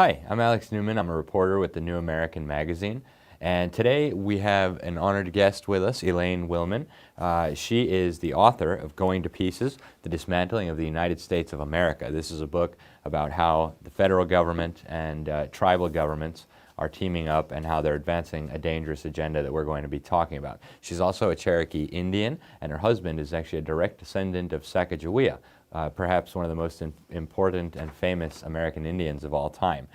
Hi, I'm Alex Newman. I'm a reporter with the New American Magazine. And today we have an honored guest with us, Elaine Willman. She is the author of Going to Pieces, The Dismantling of the United States of America. This is a book about how the federal government and tribal governments are teaming up and how they're advancing a dangerous agenda that we're going to be talking about. She's also a Cherokee Indian, and her husband is actually a direct descendant of Sacagawea, perhaps one of the most important and famous American Indians of all time.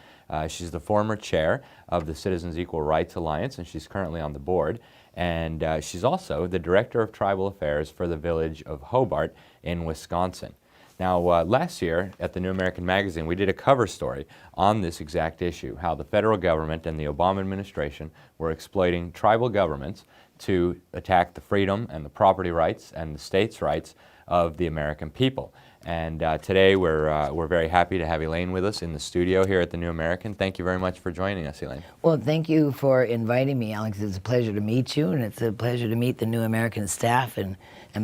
She's the former chair of the Citizens Equal Rights Alliance, and she's currently on the board. And she's also the director of tribal affairs for the Village of Hobart in Wisconsin. Now, last year at the New American Magazine, we did a cover story on this exact issue, how the federal government and the Obama administration were exploiting tribal governments to attack the freedom and the property rights and the states' rights of the American people. And today we're very happy to have Elaine with us in the studio here at the New American. Thank you very much for joining us, Elaine. Well, thank you for inviting me, Alex. It's a pleasure to meet you, and it's a pleasure to meet the New American staff and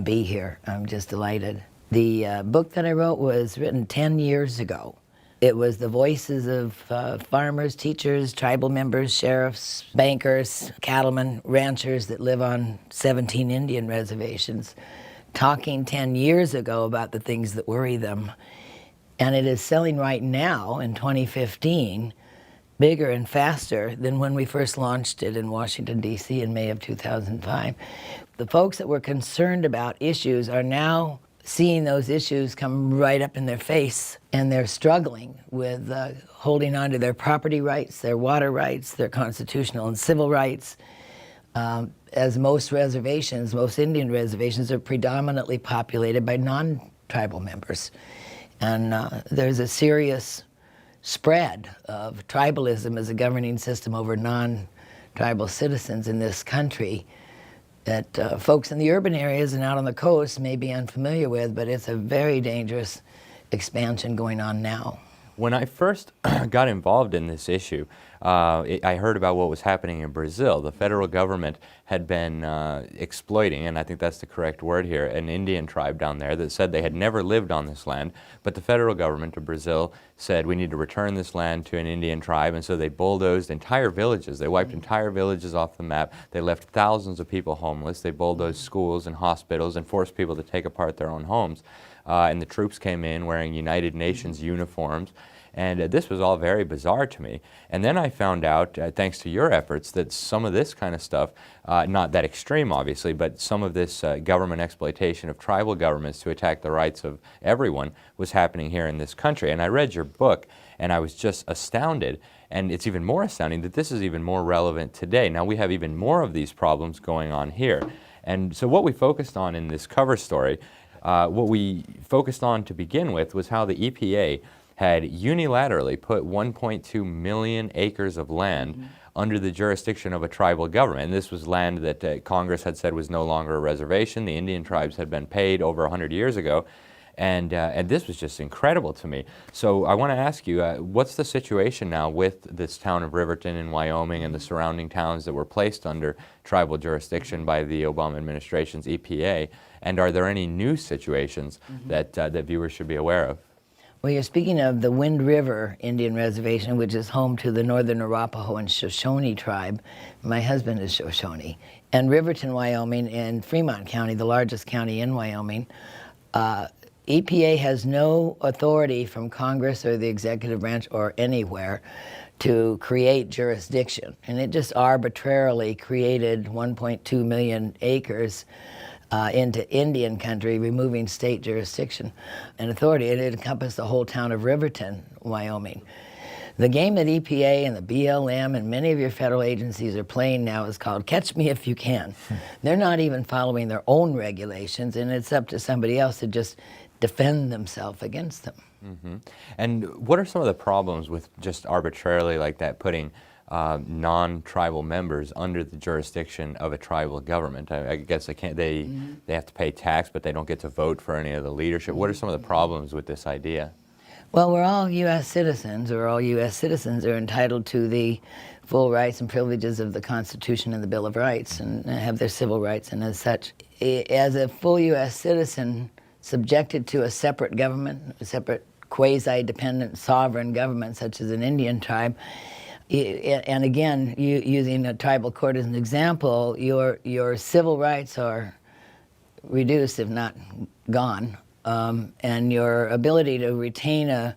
be here. I'm just delighted. The book that I wrote was written 10 years ago. It was the voices of farmers, teachers, tribal members, sheriffs, bankers, cattlemen, ranchers that live on 17 Indian reservations, talking 10 years ago about the things that worry them. And it is selling right now in 2015 bigger and faster than when we first launched it in Washington, D.C. in May of 2005. The folks that were concerned about issues are now seeing those issues come right up in their face, and they're struggling with holding on to their property rights, their water rights, their constitutional and civil rights. As most reservations, most Indian reservations are predominantly populated by non-tribal members. And there's a serious spread of tribalism as a governing system over non-tribal citizens in this country that folks in the urban areas and out on the coast may be unfamiliar with, but it's a very dangerous expansion going on now. When I first got involved in this issue, I heard about what was happening in Brazil. The federal government had been exploiting, and I think that's the correct word here, an Indian tribe down there that said they had never lived on this land, but the federal government of Brazil said we need to return this land to an Indian tribe, and so they bulldozed entire villages. They wiped entire villages off the map. They left thousands of people homeless. They bulldozed schools and hospitals and forced people to take apart their own homes. And the troops came in wearing United Nations uniforms. And this was all very bizarre to me. And then I found out, thanks to your efforts, that some of this kind of stuff, not that extreme obviously, but some of this government exploitation of tribal governments to attack the rights of everyone was happening here in this country. And I read your book and I was just astounded. And it's even more astounding that this is even more relevant today. Now we have even more of these problems going on here. And so what we focused on in this cover story, what we focused on to begin with was how the EPA had unilaterally put 1.2 million acres of land under the jurisdiction of a tribal government. And this was land that Congress had said was no longer a reservation. The Indian tribes had been paid over 100 years ago. And this was just incredible to me. So I want to ask you, what's the situation now with this town of Riverton in Wyoming and the surrounding towns that were placed under tribal jurisdiction by the Obama administration's EPA? And are there any new situations that viewers should be aware of? Well, you're speaking of the Wind River Indian Reservation, which is home to the Northern Arapaho and Shoshone tribe. My husband is Shoshone. And Riverton, Wyoming, and Fremont County, the largest county in Wyoming, EPA has no authority from Congress or the executive branch or anywhere to create jurisdiction. And it just arbitrarily created 1.2 million acres into Indian country, removing state jurisdiction and authority. It encompassed the whole town of Riverton, Wyoming. The game that EPA and the BLM and many of your federal agencies are playing now is called Catch Me If You Can. They're not even following their own regulations, and it's up to somebody else to just defend themselves against them. And what are some of the problems with just arbitrarily like that putting non-tribal members under the jurisdiction of a tribal government? I guess they can't. They have to pay tax, but they don't get to vote for any of the leadership. What are some of the problems with this idea? Well, we're all U.S. citizens, or all U.S. citizens are entitled to the full rights and privileges of the Constitution and the Bill of Rights, and have their civil rights. And as such, as a full U.S. citizen subjected to a separate government, a separate quasi-dependent sovereign government such as an Indian tribe, and again, using a tribal court as an example, your civil rights are reduced, if not gone, and your ability to retain an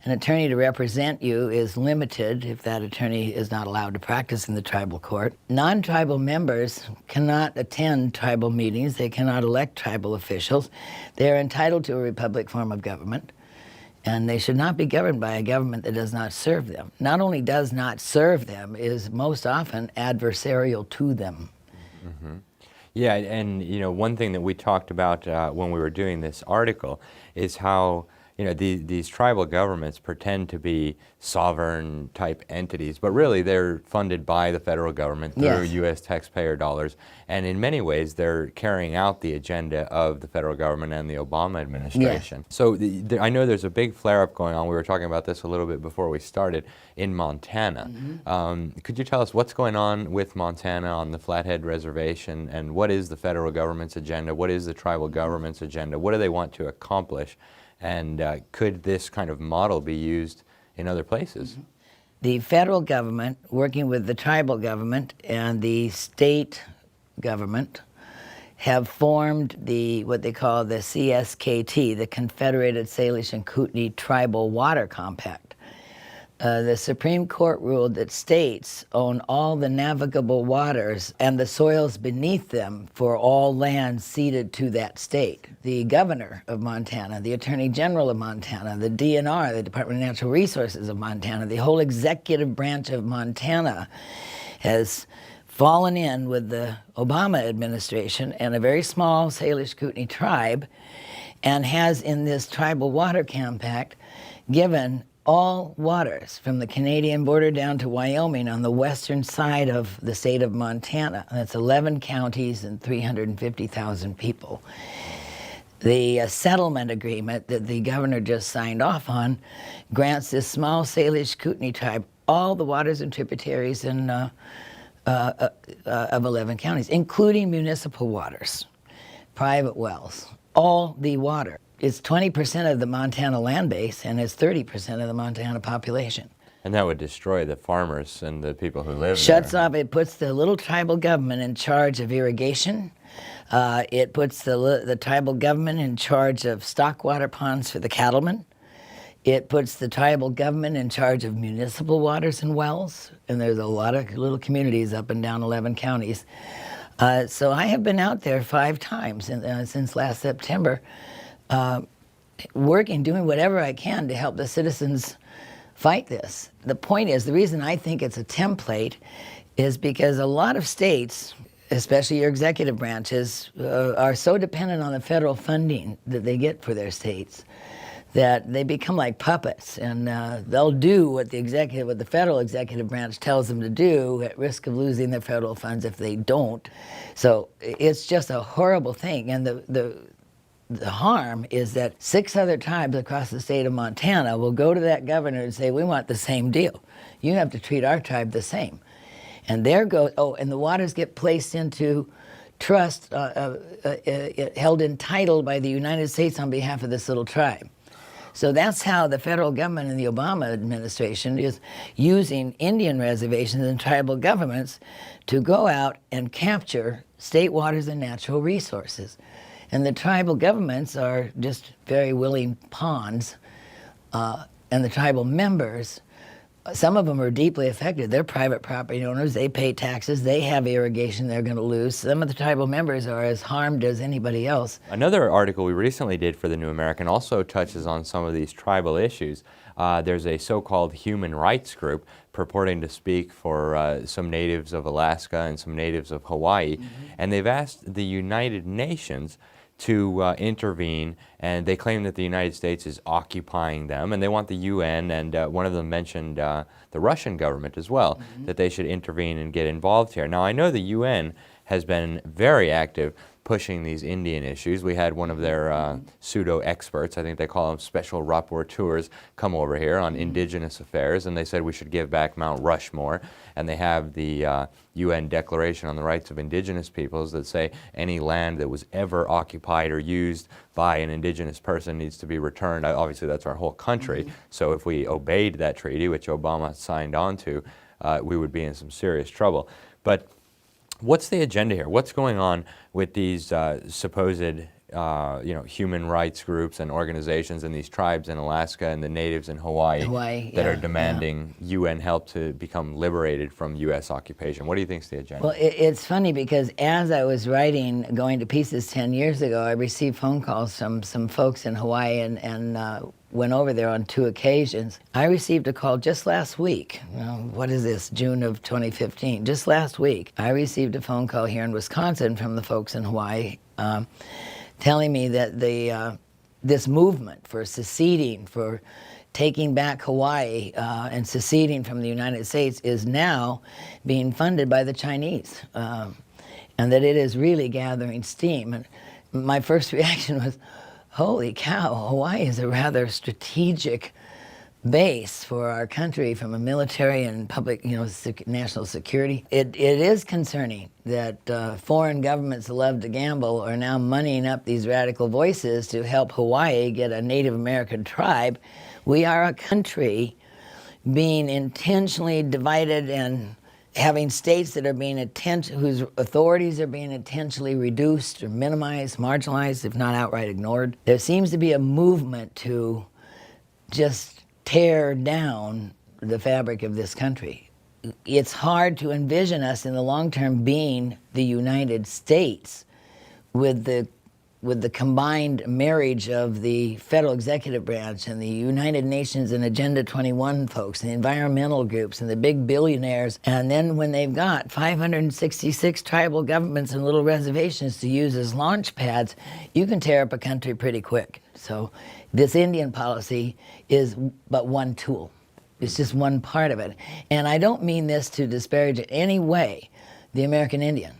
attorney to represent you is limited if that attorney is not allowed to practice in the tribal court. Non-tribal members cannot attend tribal meetings. They cannot elect tribal officials. They are entitled to a republic form of government, and they should not be governed by a government that does not serve them. Not only does not serve them, is most often adversarial to them. Mm-hmm. Yeah, and one thing that we talked about when we were doing this article is how these tribal governments pretend to be sovereign type entities, but really they're funded by the federal government through Yes. U.S. taxpayer dollars, and in many ways they're carrying out the agenda of the federal government and the Obama administration. Yes. So I know there's a big flare-up going on. We were talking about this a little bit before we started in Montana. Mm-hmm. Could you tell us what's going on with Montana on the Flathead Reservation, and what is the federal government's agenda? What is the tribal government's agenda? What do they want to accomplish? And could this kind of model be used in other places? Mm-hmm. The federal government, working with the tribal government and the state government, have formed what they call the CSKT, the Confederated Salish and Kootenai Tribal Water Compact. The Supreme Court ruled that states own all the navigable waters and the soils beneath them for all lands ceded to that state. The governor of Montana, the attorney general of Montana, the DNR, the Department of Natural Resources of Montana, the whole executive branch of Montana has fallen in with the Obama administration and a very small Salish Kootenai tribe, and has in this tribal water compact given all waters from the Canadian border down to Wyoming on the western side of the state of Montana. That's 11 counties and 350,000 people. The settlement agreement that the governor just signed off on grants this small Salish Kootenai tribe all the waters and tributaries of 11 counties, including municipal waters, private wells, all the water. It's 20% of the Montana land base, and it's 30% of the Montana population. And that would destroy the farmers and the people who live Shuts there. off, it puts the little tribal government in charge of irrigation. It puts the tribal government in charge of stockwater ponds for the cattlemen. It puts the tribal government in charge of municipal waters and wells, and there's a lot of little communities up and down 11 counties. So I have been out there 5 times since last September, doing whatever I can to help the citizens fight this. The point is, the reason I think it's a template is because a lot of states, especially your executive branches, are so dependent on the federal funding that they get for their states that they become like puppets, and they'll do what the federal executive branch tells them to do at risk of losing their federal funds if they don't. So it's just a horrible thing, and the harm is that 6 other tribes across the state of Montana will go to that governor and say, we want the same deal. You have to treat our tribe the same. And and the waters get placed into trust, held in title by the United States on behalf of this little tribe. So that's how the federal government and the Obama administration is using Indian reservations and tribal governments to go out and capture state waters and natural resources. And the tribal governments are just very willing pawns, and the tribal members, some of them are deeply affected. They're private property owners, they pay taxes, they have irrigation they're going to lose. Some of the tribal members are as harmed as anybody else. Another article we recently did for the New American also touches on some of these tribal issues. There's a so-called human rights group purporting to speak for some natives of Alaska and some natives of Hawaii, and they've asked the United Nations to intervene, and they claim that the United States is occupying them, and they want the UN, and one of them mentioned the Russian government as well, that they should intervene and get involved here. Now, I know the UN has been very active pushing these Indian issues. We had one of their pseudo-experts, I think they call them special rapporteurs, come over here on indigenous affairs, and they said we should give back Mount Rushmore. And they have the UN Declaration on the Rights of Indigenous Peoples that say any land that was ever occupied or used by an indigenous person needs to be returned. Obviously, that's our whole country. So if we obeyed that treaty, which Obama signed on to, we would be in some serious trouble. But what's the agenda here? What's going on with these supposed human rights groups and organizations and these tribes in Alaska and the natives in Hawaii that are demanding UN help to become liberated from U.S. occupation? What do you think is the agenda? Well, it's funny because as I was writing Going to Pieces 10 years ago, I received phone calls from some folks in Hawaii and went over there on 2 occasions. I received a call just last week. What is this, June of 2015? Just last week, I received a phone call here in Wisconsin from the folks in Hawaii telling me that this movement for seceding, for taking back Hawaii and seceding from the United States is now being funded by the Chinese, and that it is really gathering steam. And my first reaction was, holy cow, Hawaii is a rather strategic base for our country from a military and public, national security. It is concerning that foreign governments that love to gamble are now moneying up these radical voices to help Hawaii get a Native American tribe. We are a country being intentionally divided and having states that are being whose authorities are being intentionally reduced or minimized, marginalized, if not outright ignored. There seems to be a movement to just tear down the fabric of this country. It's hard to envision us in the long term being the United States with the combined marriage of the federal executive branch and the United Nations and Agenda 21 folks, the environmental groups and the big billionaires. And then when they've got 566 tribal governments and little reservations to use as launch pads, you can tear up a country pretty quick. So this Indian policy is but one tool. It's just one part of it. And I don't mean this to disparage in any way the American Indian.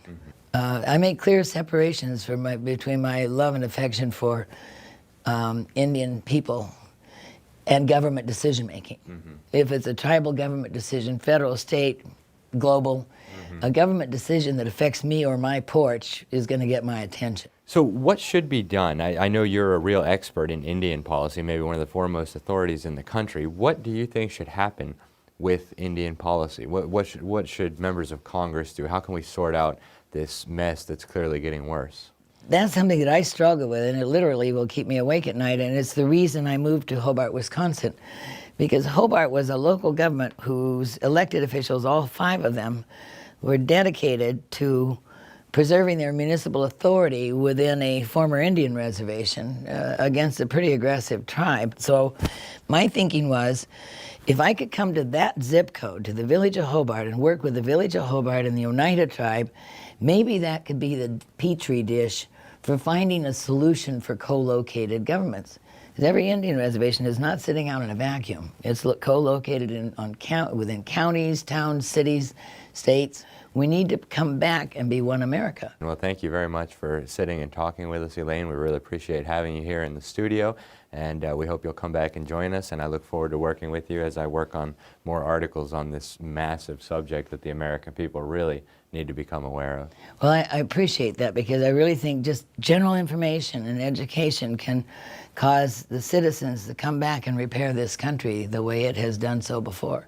I make clear separations between my love and affection for Indian people and government decision-making. If it's a tribal government decision, federal, state, global, a government decision that affects me or my porch is going to get my attention. So what should be done? I know you're a real expert in Indian policy, maybe one of the foremost authorities in the country. What do you think should happen with Indian policy? What should members of Congress do? How can we sort out this mess that's clearly getting worse? That's something that I struggle with, and it literally will keep me awake at night, and it's the reason I moved to Hobart, Wisconsin, because Hobart was a local government whose elected officials, all 5 of them, were dedicated to preserving their municipal authority within a former Indian reservation against a pretty aggressive tribe. So my thinking was, if I could come to that zip code, to the Village of Hobart, and work with the Village of Hobart and the Oneida tribe, maybe that could be the petri dish for finding a solution for co-located governments. Because every Indian reservation is not sitting out in a vacuum. It's co-located within counties, towns, cities, states. We need to come back and be one America. Well, thank you very much for sitting and talking with us, Elaine. We really appreciate having you here in the studio, and we hope you'll come back and join us, and I look forward to working with you as I work on more articles on this massive subject that the American people really need to become aware of. Well, I appreciate that, because I really think just general information and education can cause the citizens to come back and repair this country the way it has done so before.